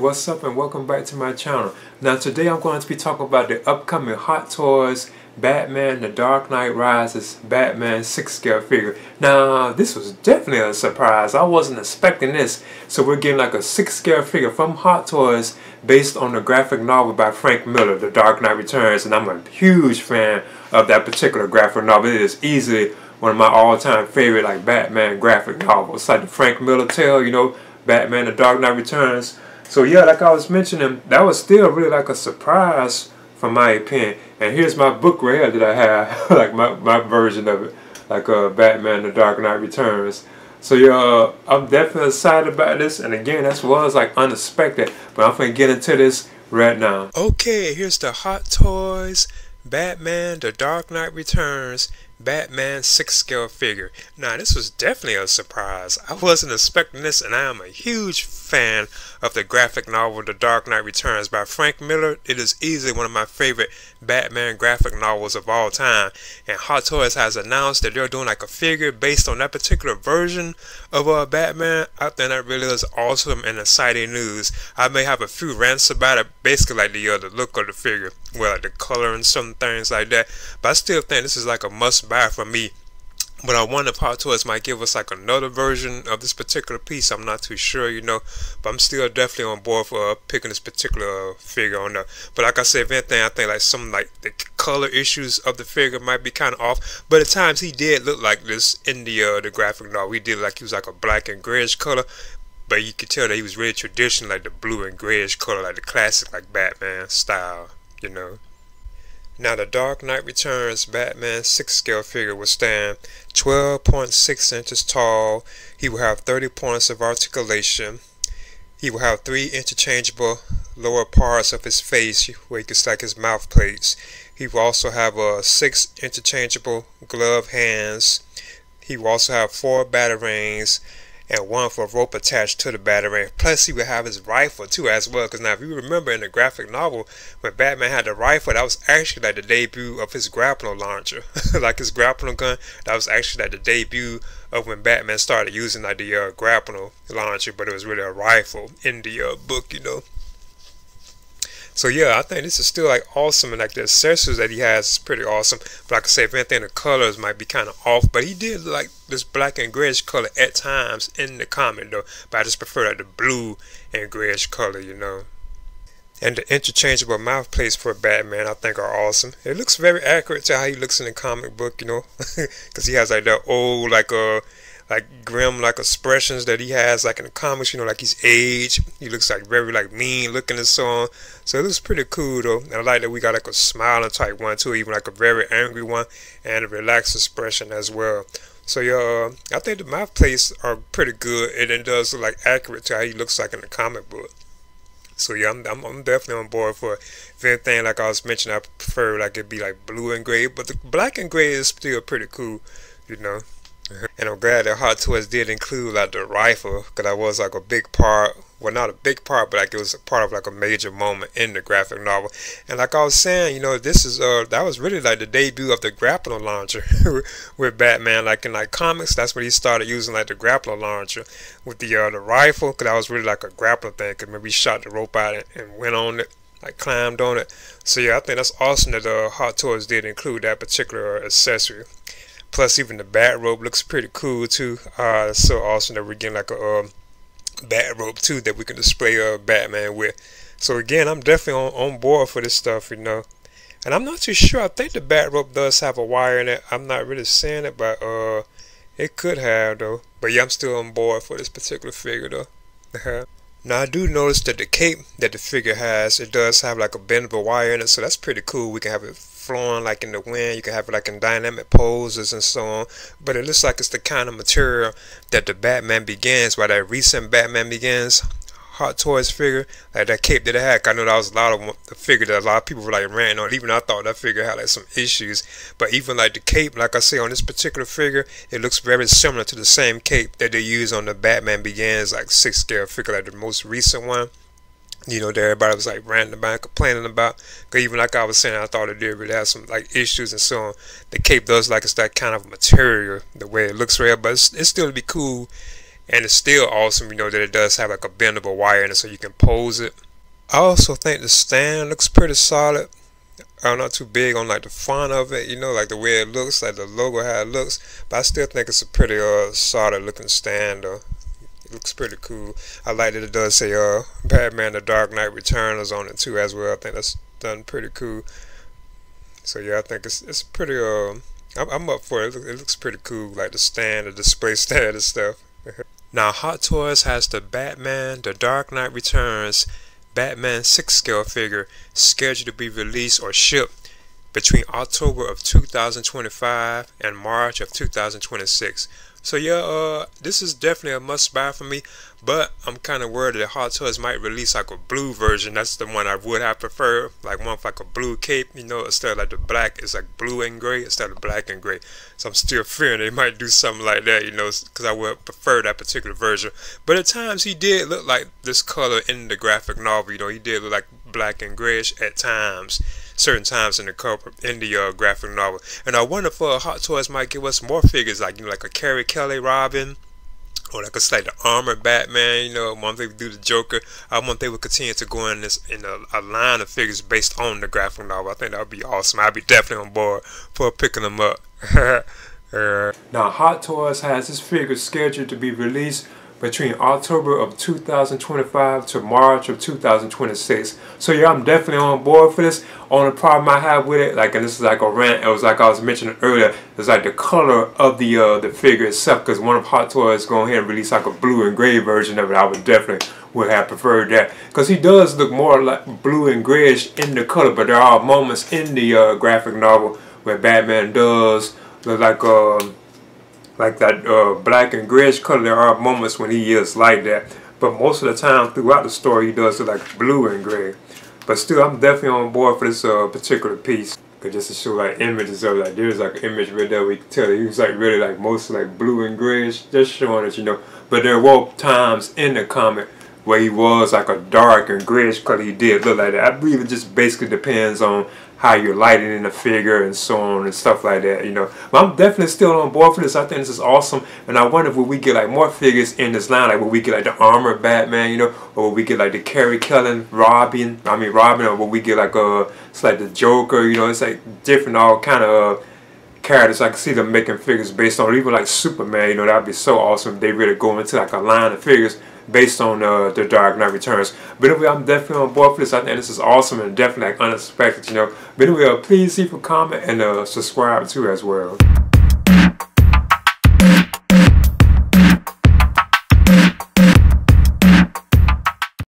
what's up and welcome back to my channel. Now today I'm going to be talking about the upcoming Hot Toys Batman The Dark Knight Rises Batman 6-scale figure. Now this was definitely a surprise. I wasn't expecting this. So we're getting like a 6-scale figure from Hot Toys based on the graphic novel by Frank Miller, The Dark Knight Returns, and I'm a huge fan of that particular graphic novel. It is easily one of my all-time favorite like Batman graphic novels. It's like the Frank Miller tale, you know, Batman The Dark Knight Returns. So yeah, like I was mentioning, that was still really like a surprise from my opinion. And here's my book right here that I have, like my version of it, like Batman The Dark Knight Returns. So yeah, I'm definitely excited about this, and again, that was like unexpected, but I'm gonna get into this right now. Okay, here's the Hot Toys Batman The Dark Knight Returns Batman 6-scale figure. Now this was definitely a surprise. I wasn't expecting this, and I am a huge fan of the graphic novel The Dark Knight Returns by Frank Miller. It is easily one of my favorite Batman graphic novels of all time, and Hot Toys has announced that they're doing like a figure based on that particular version of Batman. I think that really is awesome and exciting news. I may have a few rants about it, basically like the look of the figure, well, like the color and some things like that, but I still think this is like a must buy for me. But I wonder if Hot Toys might give us like another version of this particular piece. I'm not too sure, you know, but I'm still definitely on board for picking this particular figure on there. But like I said, if anything, I think like some like the color issues of the figure might be kind of off. But at times he did look like this in the graphic novel. He did like he was like a black and grayish color, but you could tell that he was really traditional, like the blue and grayish color, like the classic like Batman style, you know. Now the Dark Knight Returns Batman 6-scale figure will stand 12.6 inches tall. He will have 30 points of articulation. He will have 3 interchangeable lower parts of his face where you can stack his mouth plates. He will also have 6 interchangeable glove hands. He will also have 4 batarangs and 1 for rope attached to the batarang. Plus he will have his rifle too as well, because now if you remember in the graphic novel when Batman had the rifle, that was actually like the debut of his grappling launcher. Like his grappling gun, that was actually like the debut of when Batman started using like the grappling launcher, but it was really a rifle in the book, you know. So yeah, I think this is still like awesome, and like the accessories that he has is pretty awesome. But like I say, if anything, the colors might be kind of off. But he did like this black and grayish color at times in the comic though. But I just prefer like the blue and grayish color, you know. And the interchangeable mouth plates for Batman, I think, are awesome. It looks very accurate to how he looks in the comic book, you know, because he has like that old like grim like expressions that he has like in the comics, you know, like he's aged. He looks like very like mean looking and so on. So it looks pretty cool though. And I like that we got like a smiling type one too, even like a very angry one and a relaxed expression as well. So yeah, I think the mouth plates are pretty good, and it does look like accurate to how he looks like in the comic book. So yeah, I'm definitely on board for it. If anything, like I was mentioning, I prefer like it be like blue and gray, but the black and gray is still pretty cool, you know. And I'm glad that Hot Toys did include like the rifle, because that was like a big part, well not a big part, but like it was a part of like a major moment in the graphic novel. And like I was saying, you know, this is that was really like the debut of the grappling launcher with Batman. Like in like comics, that's when he started using like the grappling launcher with the rifle, because that was really like a grappling thing, because maybe he shot the rope out and went on it, like climbed on it. So yeah, I think that's awesome that Hot Toys did include that particular accessory. Plus, even the bat rope looks pretty cool too. It's so awesome that we're getting like a bat rope too that we can display Batman with. So again, I'm definitely on board for this stuff, you know. And I'm not too sure. I think the bat rope does have a wire in it. I'm not really seeing it, but it could have though. But yeah, I'm still on board for this particular figure though. Now I do notice that the cape that the figure has, it does have like a bendable wire in it, so that's pretty cool. We can have it flowing like in the wind, you can have it like in dynamic poses and so on. But it looks like it's the kind of material that the Batman Begins, by that recent Batman Begins Hot Toys figure, like that cape that it had. I know that was a lot of the figure that a lot of people were like ranting on. Even I thought that figure had like some issues, but even like the cape, like I say on this particular figure, it looks very similar to the same cape that they use on the Batman Begins like 6-scale figure, like the most recent one, you know, that everybody was like ranting about, complaining about. Because even like I was saying, I thought it did really have some like issues and so on. The cape does like it's that kind of material, the way it looks real, but it's still be cool And it's still awesome, you know, that it does have like a bendable wire in it so you can pose it. I also think the stand looks pretty solid. I'm not too big on like the font of it, you know, like the way it looks, like the logo how it looks, but I still think it's a pretty solid looking stand. It looks pretty cool. I like that it does say Batman: The Dark Knight Returns on it too as well. I think that's done pretty cool. So yeah, I think it's pretty I'm up for it. It looks pretty cool, like the stand, the display stand and stuff. Now Hot Toys has the Batman: The Dark Knight Returns Batman 6 scale figure scheduled to be released or shipped between October of 2025 and March of 2026. So yeah, this is definitely a must buy for me, but I'm kind of worried that Hot Toys might release like a blue version. That's the one I would have preferred, like one with like a blue cape, you know, instead of like the black. It's like blue and gray instead of black and gray. So I'm still fearing they might do something like that, you know, because I would prefer that particular version. But at times he did look like this color in the graphic novel, you know, he did look like black and grayish at times, certain times in the cover, in the graphic novel. And I wonder if Hot Toys might give us more figures, like, you know, like a Carrie Kelly Robin, or like a like the armored Batman, you know. Once they do the Joker, I want they would continue to go in a line of figures based on the graphic novel. I think that would be awesome. I'd be definitely on board for picking them up. Now Hot Toys has this figure scheduled to be released between October of 2025 to March of 2026. So yeah, I'm definitely on board for this. Only problem I have with it, like, and this is like a rant, it was like I was mentioning earlier, it's like the color of the figure itself, because one of Hot Toys going ahead and release like a blue and gray version of it. I would have preferred that, because he does look more like blue and grayish in the color, but there are moments in the graphic novel where Batman does look like that black and grayish color. There are moments when he is like that, but most of the time throughout the story he does look like blue and gray. But still, I'm definitely on board for this particular piece, cause just to show like images of it, like there's like an image right there we can tell that he was like really like mostly like blue and grayish, just showing it, you know. But there were times in the comic where he was like a dark and grayish color. He did look like that. I believe it just basically depends on how you're lighting in the figure and so on and stuff like that, you know. But I'm definitely still on board for this. I think this is awesome, and I wonder if we get like more figures in this line, like will we get like the armored Batman, you know, or will we get like the Carrie Kelly Robin, or will we get like it's like the Joker, you know. It's like different all kind of characters. I can see them making figures based on, even like Superman, you know. That'd be so awesome if they really go into like a line of figures based on The Dark Knight Returns. But anyway, I'm definitely on board for this. I think this is awesome and definitely like unexpected, you know. But anyway, please leave a comment and subscribe too as well.